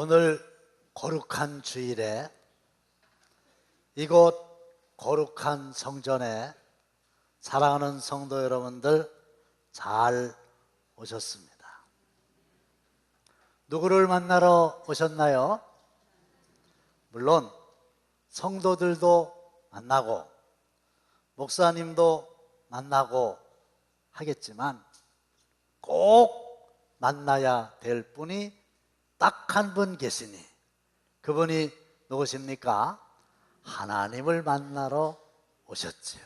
오늘 거룩한 주일에 이곳 거룩한 성전에 사랑하는 성도 여러분들 잘 오셨습니다. 누구를 만나러 오셨나요? 물론 성도들도 만나고 목사님도 만나고 하겠지만 꼭 만나야 될 분이 딱 한 분 계시니 그분이 누구십니까? 하나님을 만나러 오셨지요.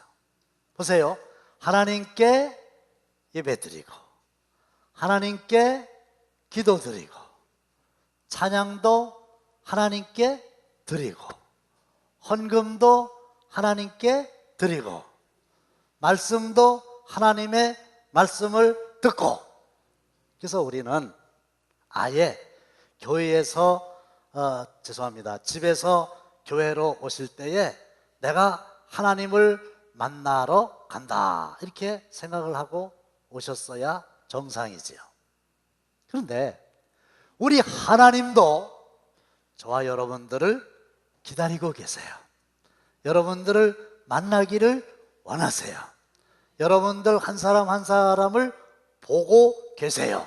보세요. 하나님께 예배드리고 하나님께 기도드리고 찬양도 하나님께 드리고 헌금도 하나님께 드리고 말씀도 하나님의 말씀을 듣고, 그래서 우리는 아예 교회에서 집에서 교회로 오실 때에 내가 하나님을 만나러 간다 이렇게 생각을 하고 오셨어야 정상이지요. 그런데 우리 하나님도 저와 여러분들을 기다리고 계세요. 여러분들을 만나기를 원하세요. 여러분들 한 사람 한 사람을 보고 계세요.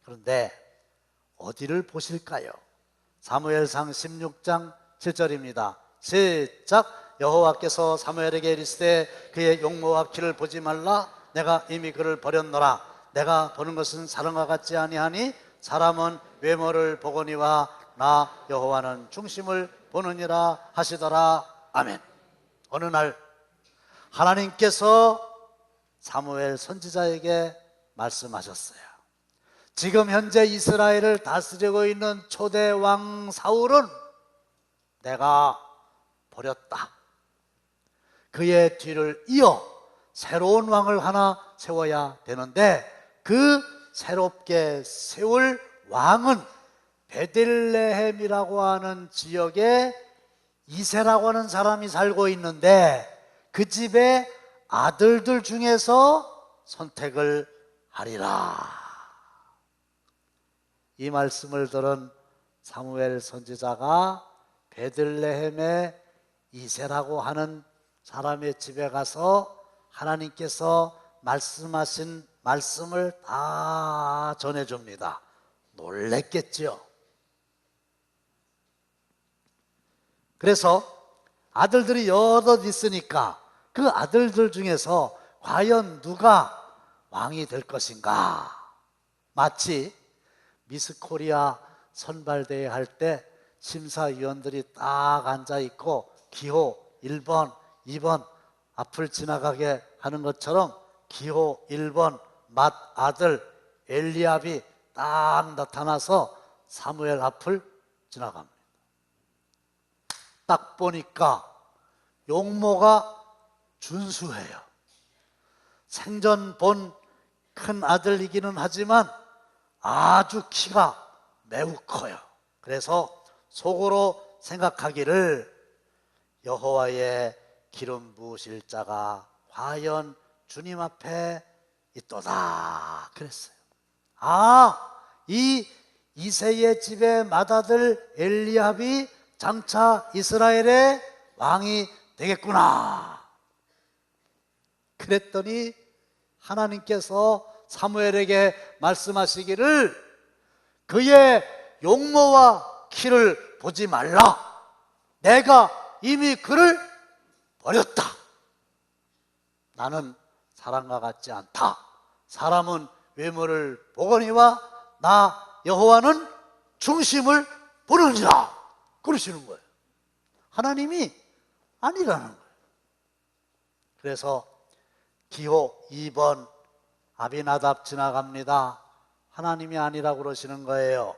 그런데 어디를 보실까요? 사무엘상 16장 7절입니다. 시작. 여호와께서 사무엘에게 이르시되 그의 용모와 키를 보지 말라. 내가 이미 그를 버렸노라. 내가 보는 것은 사람과 같지 아니하니 사람은 외모를 보거니와 나 여호와는 중심을 보느니라 하시더라. 아멘. 어느 날 하나님께서 사무엘 선지자에게 말씀하셨어요. 지금 현재 이스라엘을 다스리고 있는 초대 왕 사울은 내가 버렸다. 그의 뒤를 이어 새로운 왕을 하나 세워야 되는데 그 새롭게 세울 왕은 베들레헴이라고 하는 지역에 이새라고 하는 사람이 살고 있는데 그 집의 아들들 중에서 선택을 하리라. 이 말씀을 들은 사무엘 선지자가 베들레헴의 이새라고 하는 사람의 집에 가서 하나님께서 말씀하신 말씀을 다 전해줍니다. 놀랬겠지요. 그래서 아들들이 여럿 있으니까 그 아들들 중에서 과연 누가 왕이 될 것인가? 마치 미스 코리아 선발대회 할 때 심사위원들이 딱 앉아있고 기호 1번, 2번 앞을 지나가게 하는 것처럼 기호 1번 맏아들 엘리압이 딱 나타나서 사무엘 앞을 지나갑니다. 딱 보니까 용모가 준수해요. 생전 본 큰 아들이기는 하지만 아주 키가 매우 커요. 그래서 속으로 생각하기를 여호와의 기름 부으실 자가 과연 주님 앞에 있도다 그랬어요. 이 이새의 집의 맏아들 엘리압이 장차 이스라엘의 왕이 되겠구나. 그랬더니 하나님께서 사무엘에게 말씀하시기를 그의 용모와 키를 보지 말라. 내가 이미 그를 버렸다. 나는 사람과 같지 않다. 사람은 외모를 보거니와 나 여호와는 중심을 보느니라. 그러시는 거예요. 하나님이 아니라는 거예요. 그래서 기호 2번 아비나답 지나갑니다. 하나님이 아니라고 그러시는 거예요.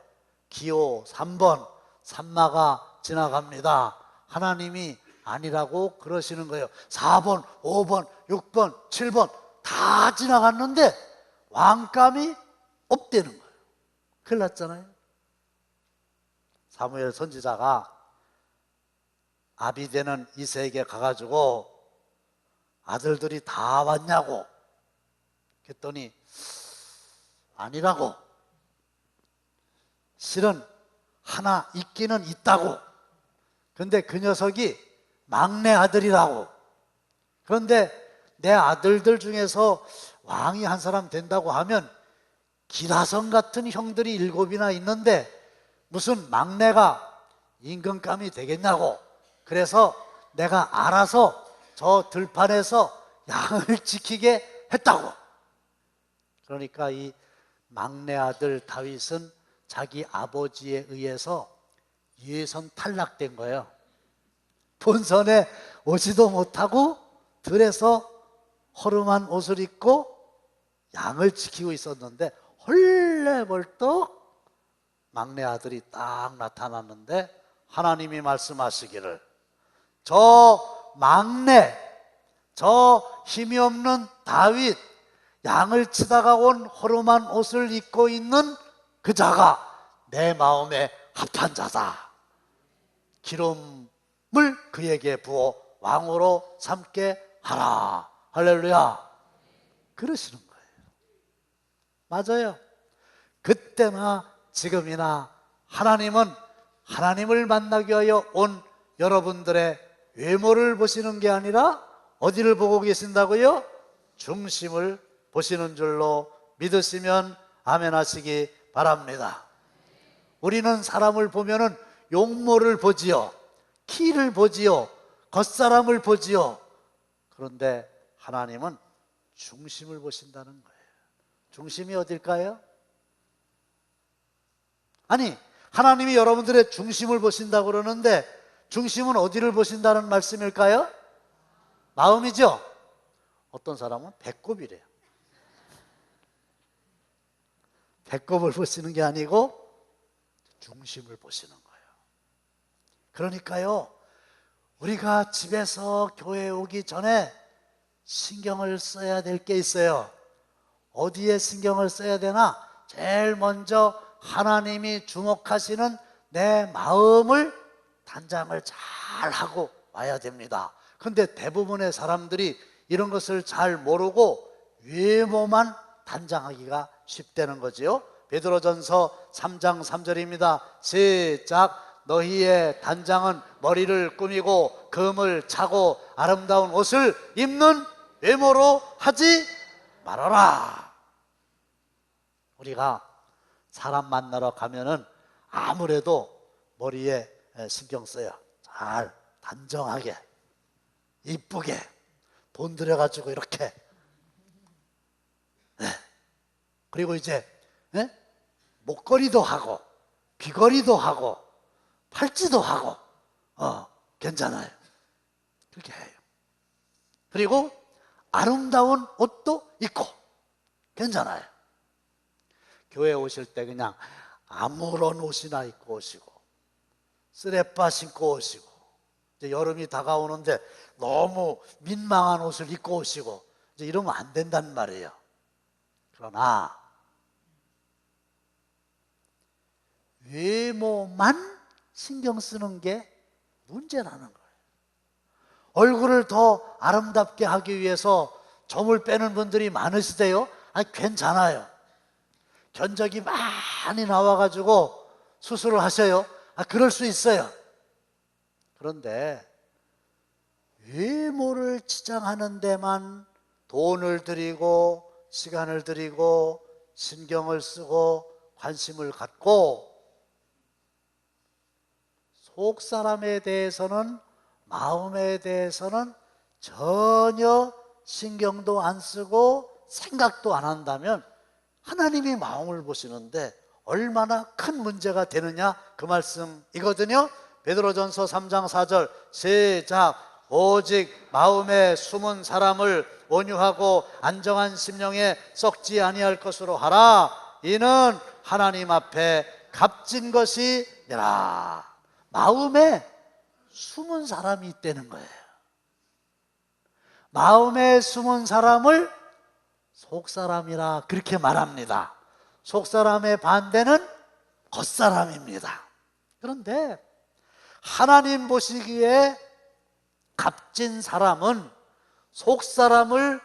기호 3번 삼마가 지나갑니다. 하나님이 아니라고 그러시는 거예요. 4번, 5번, 6번, 7번 다 지나갔는데 왕감이 없대는 거예요. 큰일 났잖아요. 사무엘 선지자가 아비되는 이새에게 가가지고 아들들이 다 왔냐고 그랬더니 아니라고. 실은 하나 있기는 있다고. 근데 그 녀석이 막내 아들이라고. 그런데 내 아들들 중에서 왕이 한 사람 된다고 하면 기라성 같은 형들이 7이나 있는데 무슨 막내가 임금감이 되겠냐고. 그래서 내가 알아서 저 들판에서 양을 지키게 했다고. 그러니까 이 막내 아들 다윗은 자기 아버지에 의해서 예선 탈락된 거예요. 본선에 오지도 못하고 들에서 허름한 옷을 입고 양을 지키고 있었는데 헐레벌떡 막내 아들이 딱 나타났는데 하나님이 말씀하시기를 저 막내, 저 힘이 없는 다윗, 양을 치다가 온 허름한 옷을 입고 있는 그 자가 내 마음에 합한 자다. 기름을 그에게 부어 왕으로 삼게 하라. 할렐루야. 그러시는 거예요. 맞아요. 그때나 지금이나 하나님은 하나님을 만나기 위하여 온 여러분들의 외모를 보시는 게 아니라 어디를 보고 계신다고요? 중심을 보시는 줄로 믿으시면 아멘 하시기 바랍니다. 우리는 사람을 보면은 용모를 보지요, 키를 보지요, 겉사람을 보지요. 그런데 하나님은 중심을 보신다는 거예요. 중심이 어딜까요? 아니, 하나님이 여러분들의 중심을 보신다고 그러는데 중심은 어디를 보신다는 말씀일까요? 마음이죠. 어떤 사람은 배꼽이래요. 배꼽을 보시는 게 아니고 중심을 보시는 거예요. 그러니까요, 우리가 집에서 교회에 오기 전에 신경을 써야 될 게 있어요. 어디에 신경을 써야 되나? 제일 먼저 하나님이 주목하시는 내 마음을 단장을 잘 하고 와야 됩니다. 그런데 대부분의 사람들이 이런 것을 잘 모르고 외모만 단장하기가 쉽다는 거지요. 베드로전서 3장 3절입니다. 시작. 너희의 단장은 머리를 꾸미고 금을 차고 아름다운 옷을 입는 외모로 하지 말아라. 우리가 사람 만나러 가면은 아무래도 머리에 신경 써요. 잘 단정하게 이쁘게 돈 들여가지고 이렇게. 그리고 이제 목걸이도 하고 귀걸이도 하고 팔찌도 하고 괜찮아요. 그렇게 해요. 그리고 아름다운 옷도 입고 괜찮아요. 교회 오실 때 그냥 아무런 옷이나 입고 오시고 쓰레빠 신고 오시고, 이제 여름이 다가오는데 너무 민망한 옷을 입고 오시고 이제 이러면 안 된단 말이에요. 그러나 외모만 신경 쓰는 게 문제라는 거예요. 얼굴을 더 아름답게 하기 위해서 점을 빼는 분들이 많으시대요. 아니, 괜찮아요. 견적이 많이 나와가지고 수술을 하셔요. 그럴 수 있어요. 그런데 외모를 치장하는 데만 돈을 들이고 시간을 들이고 신경을 쓰고 관심을 갖고 속 사람에 대해서는, 마음에 대해서는 전혀 신경도 안 쓰고 생각도 안 한다면 하나님이 마음을 보시는데 얼마나 큰 문제가 되느냐, 그 말씀이거든요. 베드로전서 3장 4절 시작. 오직 마음에 숨은 사람을 온유하고 안정한 심령에 썩지 아니할 것으로 하라. 이는 하나님 앞에 값진 것이니라. 마음에 숨은 사람이 있다는 거예요. 마음에 숨은 사람을 속사람이라 그렇게 말합니다. 속사람의 반대는 겉사람입니다. 그런데 하나님 보시기에 값진 사람은 속사람을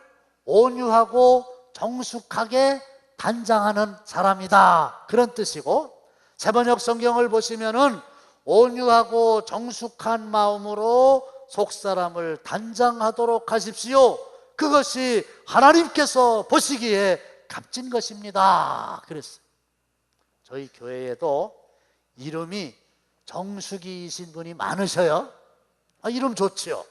온유하고 정숙하게 단장하는 사람이다, 그런 뜻이고, 새번역 성경을 보시면은 온유하고 정숙한 마음으로 속사람을 단장하도록 하십시오. 그것이 하나님께서 보시기에 값진 것입니다. 그랬어요. 저희 교회에도 이름이 정숙이이신 분이 많으셔요. 이름 좋지요.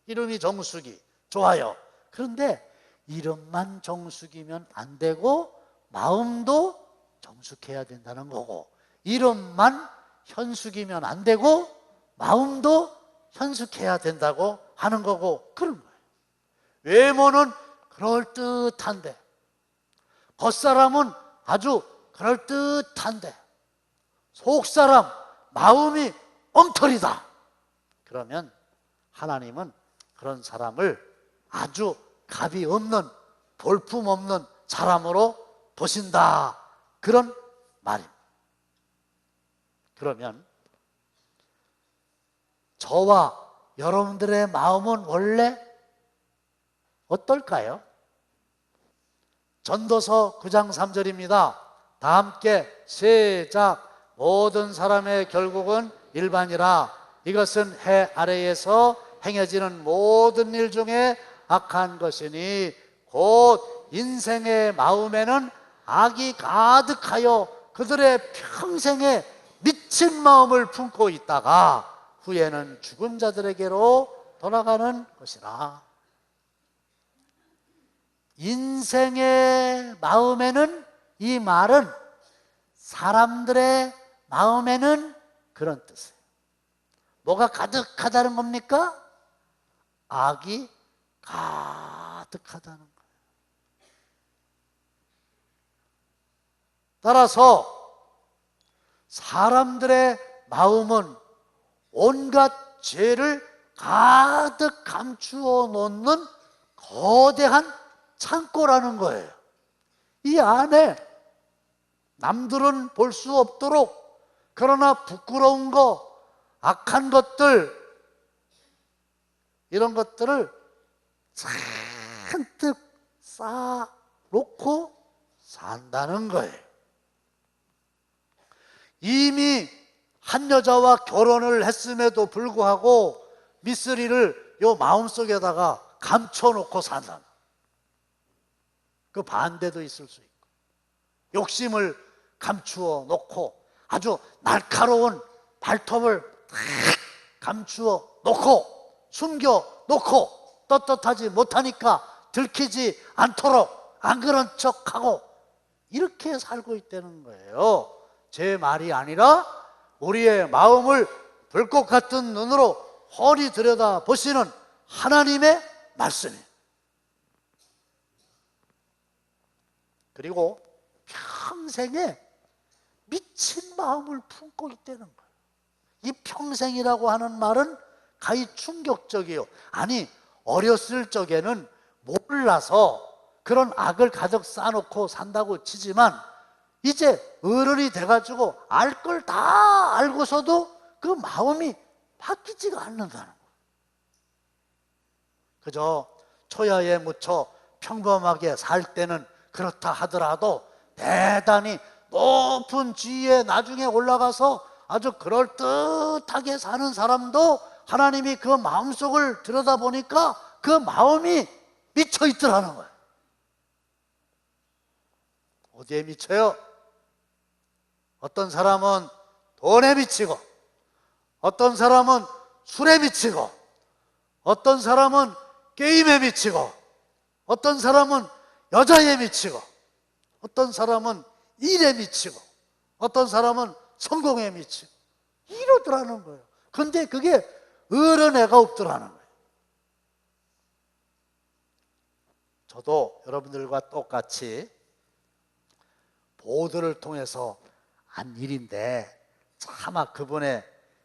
이름이 정숙이 좋아요. 그런데 이름만 정숙이면 안 되고 마음도 정숙해야 된다는 거고, 이름만 현숙이면 안 되고 마음도 현숙해야 된다고 하는 거고, 그런 거예요. 외모는 그럴듯한데, 겉사람은 아주 그럴듯한데, 속사람, 마음이 엉터리다. 그러면 하나님은 그런 사람을 아주 값이 없는, 볼품없는 사람으로 보신다. 그런 말입니다. 그러면 저와 여러분들의 마음은 원래 어떨까요? 전도서 9장 3절입니다. 다 함께 시작. 모든 사람의 결국은 일반이라. 이것은 해 아래에서 행해지는 모든 일 중에 악한 것이니 곧 인생의 마음에는 악이 가득하여 그들의 평생에 미친 마음을 품고 있다가 후에는 죽은 자들에게로 돌아가는 것이라. 인생의 마음에는, 이 말은 사람들의 마음에는 그런 뜻이에요. 뭐가 가득하다는 겁니까? 악이 가득하다는 거예요. 따라서 사람들의 마음은 온갖 죄를 가득 감추어 놓는 거대한 창고라는 거예요. 이 안에 남들은 볼 수 없도록, 그러나 부끄러운 거, 악한 것들, 이런 것들을 잔뜩 쌓아놓고 산다는 거예요. 이미 한 여자와 결혼을 했음에도 불구하고 미쓰리를 요 마음속에다가 감춰놓고 산다. 그 반대도 있을 수 있고, 욕심을 감추어 놓고 아주 날카로운 발톱을 감추어 놓고 숨겨 놓고 떳떳하지 못하니까 들키지 않도록 안 그런 척하고 이렇게 살고 있다는 거예요. 제 말이 아니라 우리의 마음을 불꽃 같은 눈으로 훤히 들여다 보시는 하나님의 말씀이에요. 그리고 평생에 미친 마음을 품고 있다는 거예요. 이 평생이라고 하는 말은 가히 충격적이에요. 아니, 어렸을 적에는 몰라서 그런 악을 가득 쌓아놓고 산다고 치지만 이제 어른이 돼가지고 알 걸 다 알고서도 그 마음이 바뀌지가 않는다는 거예요. 그저 초야에 묻혀 평범하게 살 때는 그렇다 하더라도 대단히 높은 지위에 나중에 올라가서 아주 그럴듯하게 사는 사람도 하나님이 그 마음속을 들여다보니까 그 마음이 미쳐 있더라는 거예요. 어디에 미쳐요? 어떤 사람은 돈에 미치고, 어떤 사람은 술에 미치고, 어떤 사람은 게임에 미치고, 어떤 사람은 여자에 미치고, 어떤 사람은 일에 미치고, 어떤 사람은 성공에 미치고 이러더라는 거예요. 근데 그게 어른애가 없더라는 거예요. 저도 여러분들과 똑같이 보도를 통해서 한 일인데 차마 그분의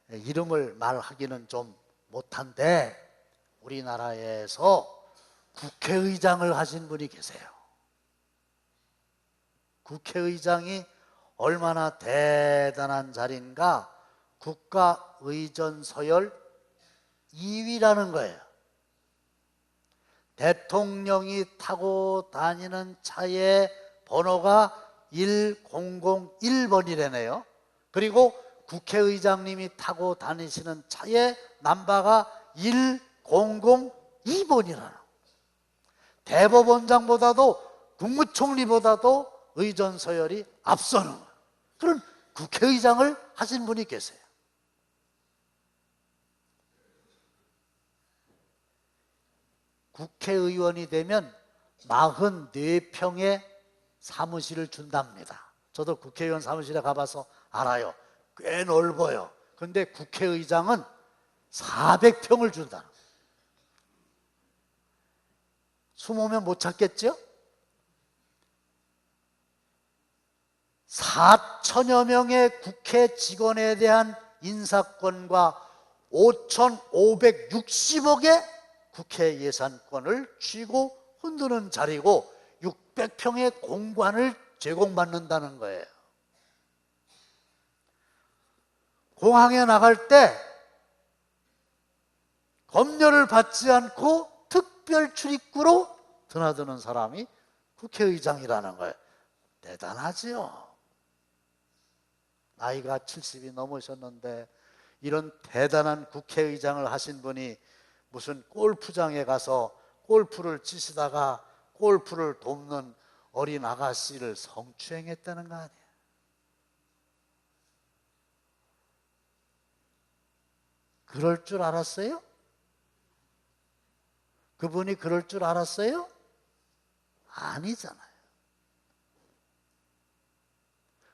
이름을 말하기는 좀 못한데, 우리나라에서 국회의장을 하신 분이 계세요. 국회의장이 얼마나 대단한 자리인가? 국가의전 서열 2위라는 거예요. 대통령이 타고 다니는 차의 번호가 1001번이라네요. 그리고 국회의장님이 타고 다니시는 차의 넘버가 1002번이라는, 대법원장보다도 국무총리보다도 의전 서열이 앞서는 그런 국회의장을 하신 분이 계세요. 국회의원이 되면 44평의 사무실을 준답니다. 저도 국회의원 사무실에 가봐서 알아요. 꽤 넓어요. 근데 국회의장은 400평을 준다. 숨으면 못 찾겠죠? 4천여 명의 국회 직원에 대한 인사권과 5,560억의 국회 예산권을 쥐고 흔드는 자리고 600평의 공관을 제공받는다는 거예요. 공항에 나갈 때 검열을 받지 않고 특별 출입구로 드나드는 사람이 국회의장이라는 거예요. 대단하지요. 나이가 70이 넘으셨는데 이런 대단한 국회의장을 하신 분이 무슨 골프장에 가서 골프를 치시다가 골프를 돕는 어린 아가씨를 성추행했다는 거 아니에요. 그럴 줄 알았어요? 그분이 그럴 줄 알았어요? 아니잖아요.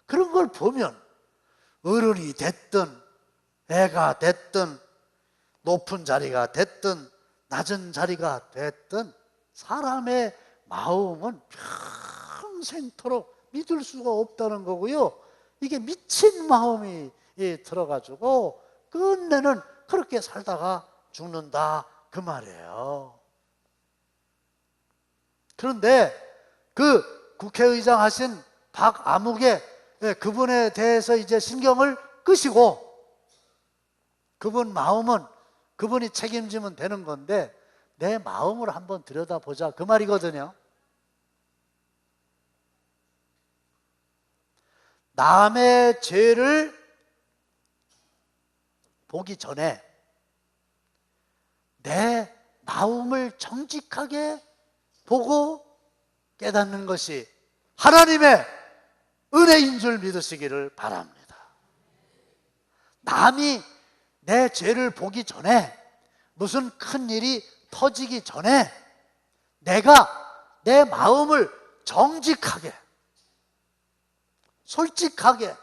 그런 걸 보면 어른이 됐든 애가 됐든 높은 자리가 됐든 낮은 자리가 됐든 사람의 마음은 평생토록 믿을 수가 없다는 거고요. 이게 미친 마음이 들어가지고 끝내는 그렇게 살다가 죽는다 그 말이에요. 그런데 그 국회의장 하신 박아무개 그분에 대해서 이제 신경을 끄시고 그분 마음은 그분이 책임지면 되는 건데 내 마음을 한번 들여다보자 그 말이거든요. 남의 죄를 보기 전에 내 마음을 정직하게 보고 깨닫는 것이 하나님의 은혜인 줄 믿으시기를 바랍니다. 남이 내 죄를 보기 전에 무슨 큰 일이 터지기 전에 내가 내 마음을 정직하게 솔직하게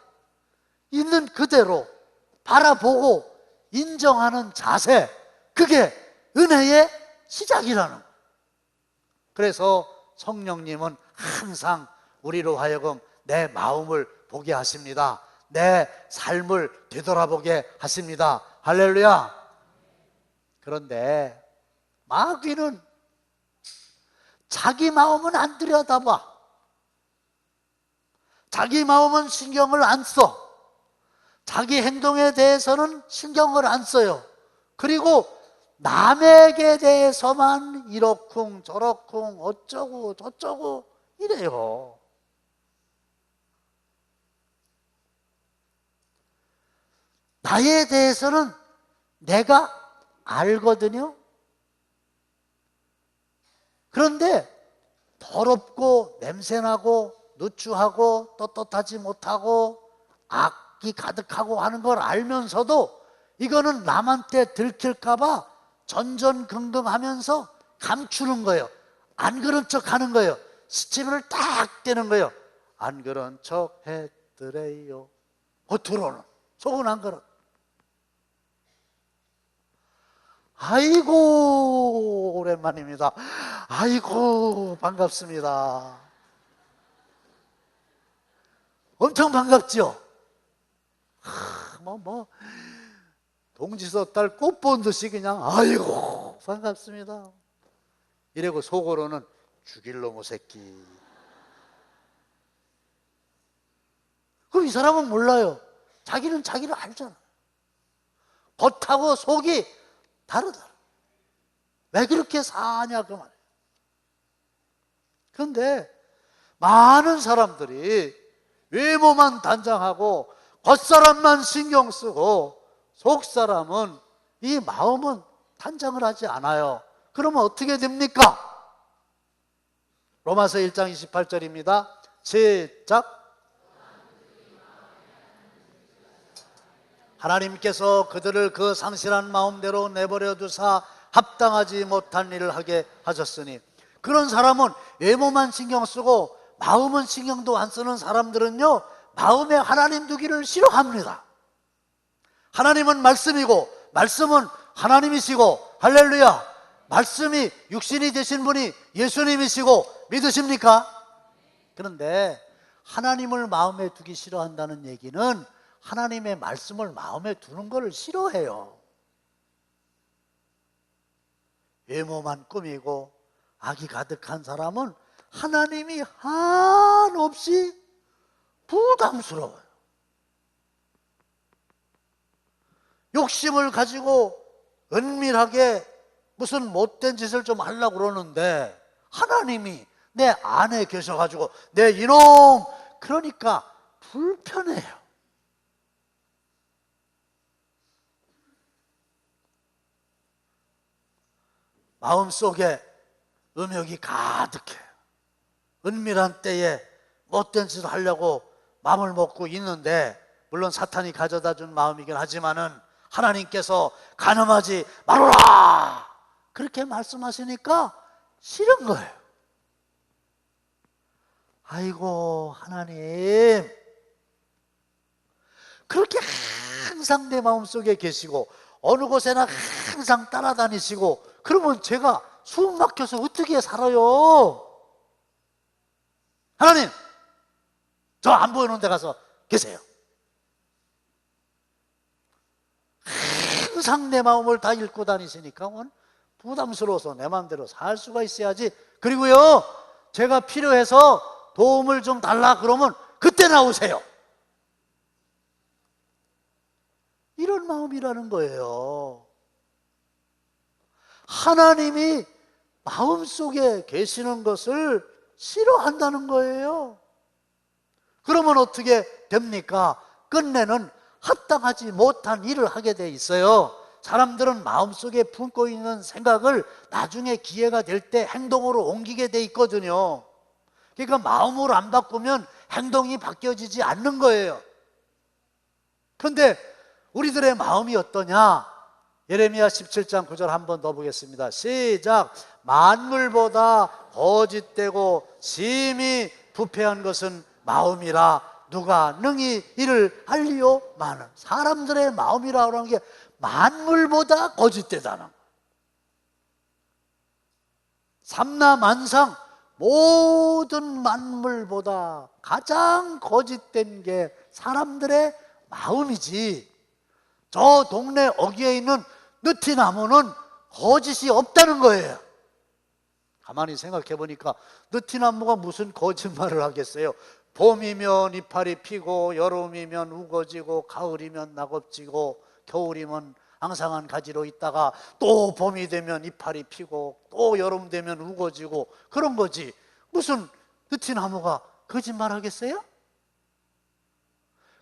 있는 그대로 바라보고 인정하는 자세, 그게 은혜의 시작이라는 거예요. 그래서 성령님은 항상 우리로 하여금 내 마음을 보게 하십니다. 내 삶을 되돌아보게 하십니다. 할렐루야. 그런데 마귀는 자기 마음은 안 들여다봐. 자기 마음은 신경을 안 써. 자기 행동에 대해서는 신경을 안 써요. 그리고 남에게 대해서만 이러쿵 저러쿵 어쩌고 저쩌고 이래요. 나에 대해서는 내가 알거든요. 그런데 더럽고 냄새나고 누추하고 떳떳하지 못하고 악이 가득하고 하는 걸 알면서도 이거는 남한테 들킬까 봐 전전긍긍하면서 감추는 거예요. 안 그런 척 하는 거예요. 스티브를 딱 떼는 거예요. 안 그런 척 했더래요. 겉으로는, 속은 안 그런. 아이고 오랜만입니다. 아이고 반갑습니다. 엄청 반갑죠? 동지서 딸 꽃 본 듯이 그냥 아이고 반갑습니다. 이러고 속으로는 죽일 놈의 새끼. 그럼 이 사람은 몰라요. 자기는 자기를 알잖아. 겉하고 속이 다르다. 왜 그렇게 사냐 그 말이에요. 그런데 많은 사람들이 외모만 단장하고 겉사람만 신경 쓰고 속사람은, 이 마음은 탄장을 하지 않아요. 그러면 어떻게 됩니까? 로마서 1장 28절입니다. 시작. 하나님께서 그들을 그 상실한 마음대로 내버려 두사 합당하지 못한 일을 하게 하셨으니, 그런 사람은 외모만 신경 쓰고 마음은 신경도 안 쓰는 사람들은요, 마음에 하나님 두기를 싫어합니다. 하나님은 말씀이고 말씀은 하나님이시고, 할렐루야, 말씀이 육신이 되신 분이 예수님이시고 믿으십니까? 그런데 하나님을 마음에 두기 싫어한다는 얘기는 하나님의 말씀을 마음에 두는 것을 싫어해요. 외모만 꾸미고 악이 가득한 사람은 하나님이 한없이 부담스러워요. 욕심을 가지고 은밀하게 무슨 못된 짓을 좀 하려고 그러는데 하나님이 내 안에 계셔가지고 내 이놈, 그러니까 불편해요. 마음속에 음욕이 가득해요. 은밀한 때에 못된 짓을 하려고 마음을 먹고 있는데, 물론 사탄이 가져다 준 마음이긴 하지만은 하나님께서 간음하지 말아라 그렇게 말씀하시니까 싫은 거예요. 아이고 하나님, 그렇게 항상 내 마음속에 계시고 어느 곳에나 항상 따라다니시고, 그러면 제가 숨 막혀서 어떻게 살아요? 하나님, 저 안 보이는 데 가서 계세요. 항상 내 마음을 다 읽고 다니시니까 부담스러워서 내 마음대로 살 수가 있어야지. 그리고요, 제가 필요해서 도움을 좀 달라 그러면 그때 나오세요. 이런 마음이라는 거예요. 하나님이 마음속에 계시는 것을 싫어한다는 거예요. 그러면 어떻게 됩니까? 끝내는 합당하지 못한 일을 하게 돼 있어요. 사람들은 마음속에 품고 있는 생각을 나중에 기회가 될 때 행동으로 옮기게 돼 있거든요. 그러니까 마음으로 안 바꾸면 행동이 바뀌어지지 않는 거예요. 그런데 우리들의 마음이 어떠냐? 예레미야 17장 9절 한 번 더 보겠습니다. 시작. 만물보다 거짓되고 심히 부패한 것은 마음이라 누가 능히 이를 알리요? 많은 사람들의 마음이라고 하는 게 만물보다 거짓되다는 거예요. 삼라만상 모든 만물보다 가장 거짓된 게 사람들의 마음이지, 저 동네 어귀에 있는 느티나무는 거짓이 없다는 거예요. 가만히 생각해 보니까 느티나무가 무슨 거짓말을 하겠어요? 봄이면 이파리 피고, 여름이면 우거지고, 가을이면 낙엽지고, 겨울이면 앙상한 가지로 있다가 또 봄이 되면 이파리 피고, 또 여름 되면 우거지고, 그런 거지. 무슨 느티나무가 거짓말 하겠어요?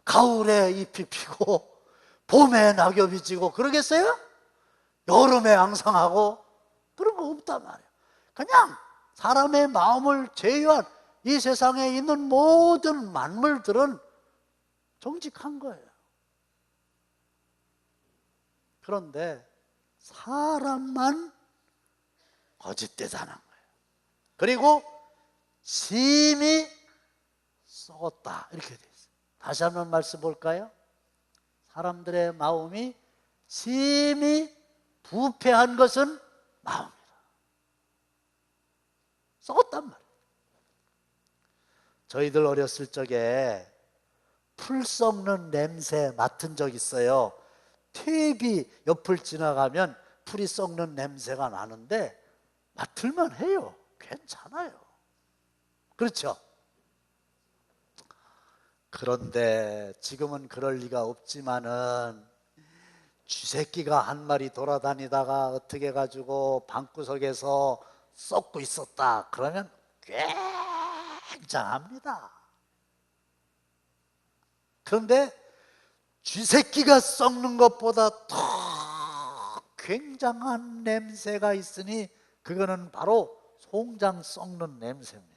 가을에 잎이 피고 봄에 낙엽이 지고 그러겠어요? 여름에 앙상하고 그런 거 없단 말이에요. 그냥 사람의 마음을 제외한 이 세상에 있는 모든 만물들은 정직한 거예요. 그런데 사람만 거짓되다는 거예요. 그리고 심히 썩었다 이렇게 돼 있어요. 다시 한번 말씀 볼까요? 사람들의 마음이 심히 부패한 것은 마음이다. 썩었단 말이에요. 저희들 어렸을 적에 풀 썩는 냄새 맡은 적 있어요. 퇴비 옆을 지나가면 풀이 썩는 냄새가 나는데 맡을만 해요. 괜찮아요. 그렇죠? 그런데 지금은 그럴 리가 없지만은 쥐새끼가 한 마리 돌아다니다가 어떻게 가지고 방구석에서 썩고 있었다 그러면 굉장합니다. 그런데 쥐새끼가 썩는 것보다 더 굉장한 냄새가 있으니 그거는 바로 송장 썩는 냄새입니다.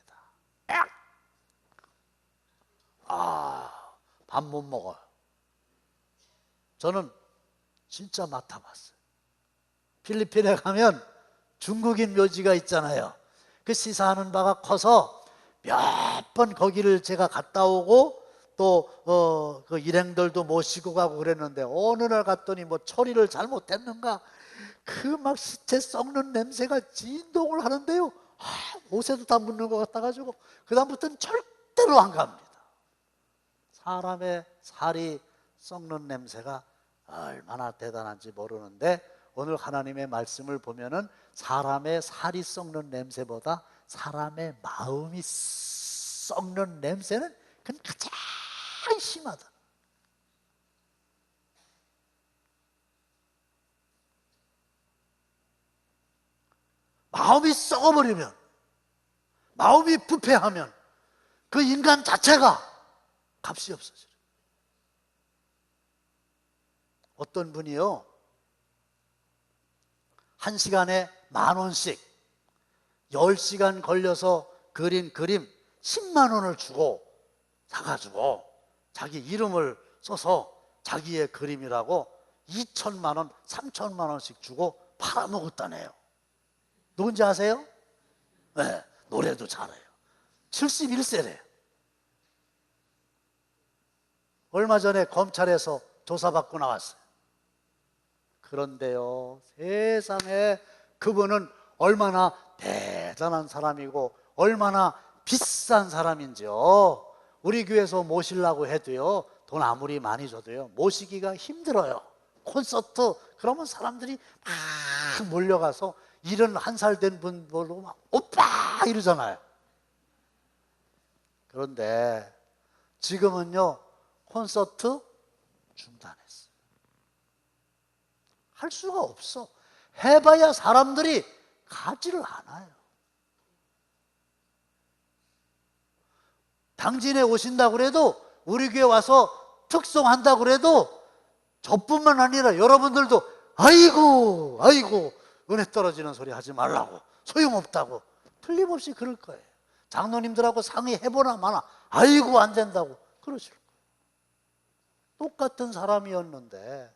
밥 못 먹어요. 저는 진짜 맡아봤어요. 필리핀에 가면 중국인 묘지가 있잖아요. 그 시사하는 바가 커서 몇 번 거기를 제가 갔다 오고 또 그 일행들도 모시고 가고 그랬는데 어느 날 갔더니 뭐 처리를 잘못했는가 그 막 시체 썩는 냄새가 진동을 하는데요. 옷에도 다 묻는 것 같아가지고 그 다음부터는 절대로 안 갑니다. 사람의 살이 썩는 냄새가 얼마나 대단한지 모르는데 오늘 하나님의 말씀을 보면은 사람의 살이 썩는 냄새보다 사람의 마음이 썩는 냄새는 그건 가장 심하다. 마음이 썩어버리면, 마음이 부패하면 그 인간 자체가 값이 없어져요. 어떤 분이요, 1시간에 10,000원씩 10시간 걸려서 그린 그림 10만 원을 주고 사가지고 자기 이름을 써서 자기의 그림이라고 2천만 원, 3천만 원씩 주고 팔아먹었다네요. 누군지 아세요? 네, 노래도 잘해요. 71세래요. 얼마 전에 검찰에서 조사받고 나왔어요. 그런데요, 세상에 그분은 얼마나 대단한 사람이고 얼마나 비싼 사람인지요. 우리 교회에서 모시려고 해도요, 돈 아무리 많이 줘도요, 모시기가 힘들어요. 콘서트 그러면 사람들이 막 몰려가서 71살 된 분 보고 막 오빠 이러잖아요. 그런데 지금은요, 콘서트 중단했어요. 할 수가 없어. 해봐야 사람들이 가지를 않아요. 당진에 오신다고 그래도, 우리 교회 와서 특송한다고 그래도 저뿐만 아니라 여러분들도 아이고 아이고 은혜 떨어지는 소리 하지 말라고, 소용없다고 틀림없이 그럴 거예요. 장로님들하고 상의해보나 마나 아이고 안 된다고 그러실 거예요. 똑같은 사람이었는데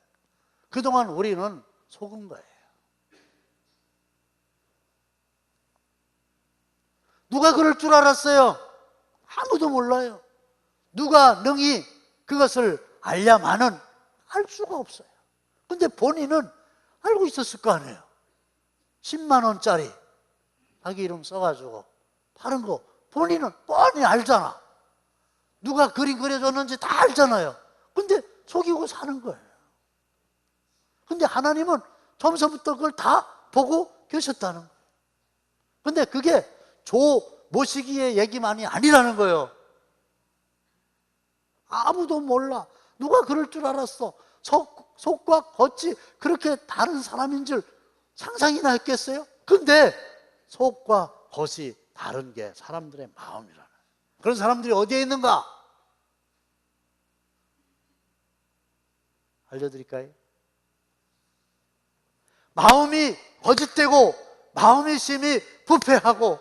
그동안 우리는 속은 거예요. 누가 그럴 줄 알았어요? 아무도 몰라요. 누가 능히 그것을 알려마는 알 수가 없어요. 근데 본인은 알고 있었을 거 아니에요. 10만 원짜리 자기 이름 써가지고 파는 거 본인은 뻔히 알잖아. 누가 그림 그려줬는지 다 알잖아요. 근데 속이고 사는 거예요. 근데 하나님은 처음부터 그걸 다 보고 계셨다는 거예요. 근데 그게 모시기의 얘기만이 아니라는 거예요. 아무도 몰라. 누가 그럴 줄 알았어? 속과 겉이 그렇게 다른 사람인 줄 상상이나 했겠어요? 근데 속과 겉이 다른 게 사람들의 마음이라는 거예요. 그런 사람들이 어디에 있는가? 알려드릴까요? 마음이 거짓되고 마음이 심히 부패하고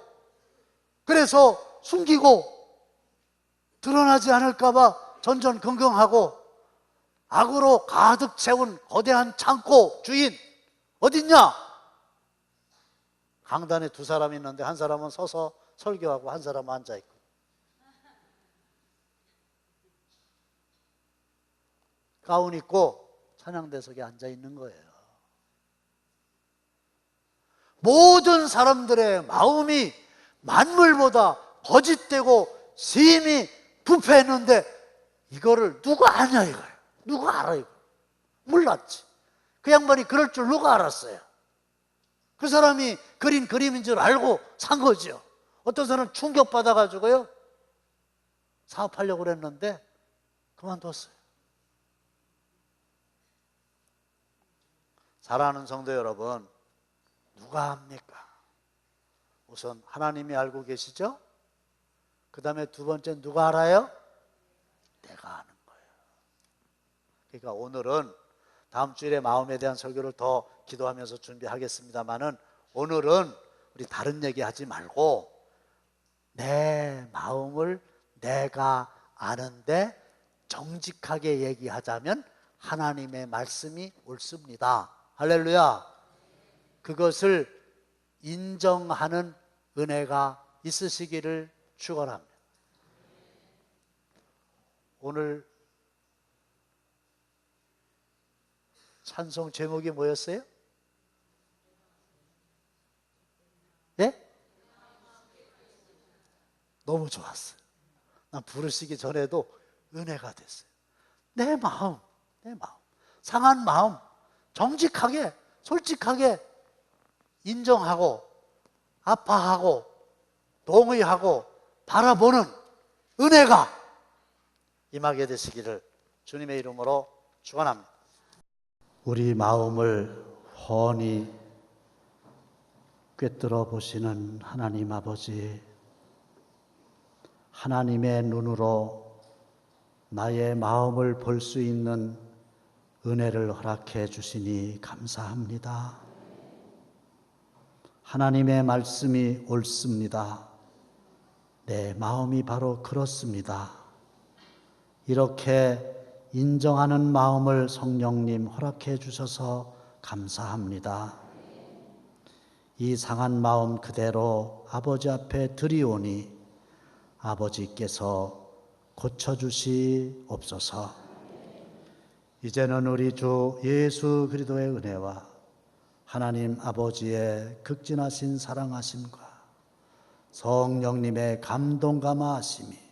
그래서 숨기고 드러나지 않을까 봐 전전긍긍하고 악으로 가득 채운 거대한 창고 주인 어딨냐? 강단에 2사람이 있는데 한 사람은 서서 설교하고 한 사람은 앉아있고, 가운 입고 찬양대석에 앉아있는 거예요. 모든 사람들의 마음이 만물보다 거짓되고 심히 부패했는데 이거를 누가 아냐 이거예요. 누가 알아 이거? 몰랐지. 그 양반이 그럴 줄 누가 알았어요? 그 사람이 그린 그림인 줄 알고 산 거죠. 어떤 사람은 충격받아가지고요, 사업하려고 그랬는데 그만뒀어요. 사랑하는 성도 여러분, 누가 합니까? 우선 하나님이 알고 계시죠? 그 다음에 두 번째 누가 알아요? 내가 아는 거예요. 그러니까 오늘은 다음 주일에 마음에 대한 설교를 더 기도하면서 준비하겠습니다만은 오늘은 우리 다른 얘기 하지 말고 내 마음을 내가 아는데 정직하게 얘기하자면 하나님의 말씀이 옳습니다. 할렐루야. 그것을 인정하는 은혜가 있으시기를 축원합니다. 오늘 찬송 제목이 뭐였어요? 예? 너무 좋았어요. 난 부르시기 전에도 은혜가 됐어요. 내 마음, 상한 마음 정직하게 솔직하게 인정하고 아파하고 동의하고 바라보는 은혜가 임하게 되시기를 주님의 이름으로 축원합니다. 우리 마음을 훤히 꿰뚫어 보시는 하나님 아버지, 하나님의 눈으로 나의 마음을 볼 수 있는 은혜를 허락해 주시니 감사합니다. 하나님의 말씀이 옳습니다. 내 마음이 바로 그렇습니다. 이렇게 인정하는 마음을 성령님 허락해 주셔서 감사합니다. 이 상한 마음 그대로 아버지 앞에 드리오니 아버지께서 고쳐주시옵소서. 이제는 우리 주 예수 그리스도의 은혜와 하나님 아버지의 극진하신 사랑하심과 성령님의 감동 감화하심이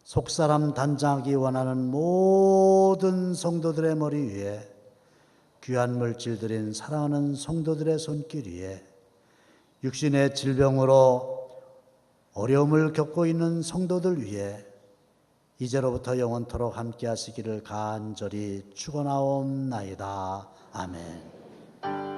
속사람 단장하기 원하는 모든 성도들의 머리 위에 귀한 물질 들인 사랑하는 성도들의 손길 위에 육신의 질병으로 어려움을 겪고 있는 성도들 위해 이제로부터 영원토록 함께 하시기를 간절히 축원하옵나이다. 아멘.